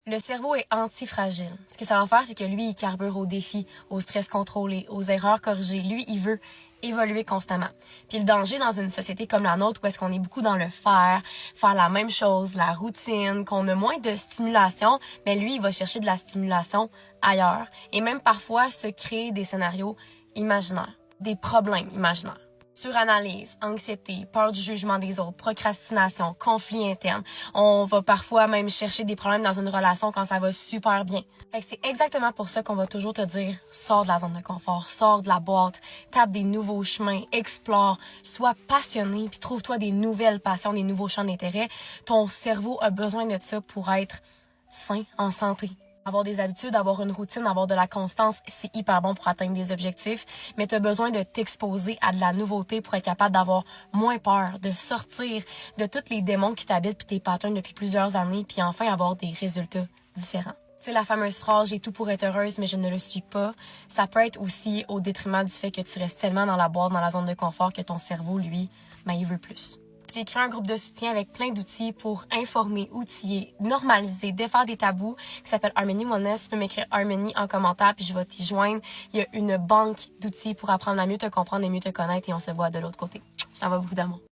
Le cerveau est antifragile. Ce que ça va faire, c'est que lui, il carbure au défi, au stress contrôlé, aux erreurs corrigées. Lui, il veut évoluer constamment. Puis le danger dans une société comme la nôtre, où est-ce qu'on est beaucoup dans le faire la même chose, la routine, qu'on a moins de stimulation, mais lui, il va chercher de la stimulation ailleurs. Et même parfois se créer des scénarios imaginaires, des problèmes imaginaires. Suranalyse, anxiété, peur du jugement des autres, procrastination, conflit interne. On va parfois même chercher des problèmes dans une relation quand ça va super bien. Fait que c'est exactement pour ça qu'on va toujours te dire, sors de la zone de confort, sors de la boîte, tape des nouveaux chemins, explore, sois passionné, puis trouve-toi des nouvelles passions, des nouveaux champs d'intérêt. Ton cerveau a besoin de ça pour être sain, en santé. Avoir des habitudes, avoir une routine, avoir de la constance, c'est hyper bon pour atteindre des objectifs, mais tu as besoin de t'exposer à de la nouveauté pour être capable d'avoir moins peur, de sortir de tous les démons qui t'habitent puis tes patterns depuis plusieurs années, puis enfin avoir des résultats différents. Tu sais, la fameuse phrase « j'ai tout pour être heureuse, mais je ne le suis pas », ça peut être aussi au détriment du fait que tu restes tellement dans la boîte, dans la zone de confort, que ton cerveau, lui, il veut plus. J'ai créé un groupe de soutien avec plein d'outils pour informer, outiller, normaliser, défaire des tabous qui s'appelle Harmony Wellness. Tu peux m'écrire Harmony en commentaire puis je vais t'y joindre. Il y a une banque d'outils pour apprendre à mieux te comprendre et mieux te connaître et on se voit de l'autre côté. Je t'envoie beaucoup d'amour.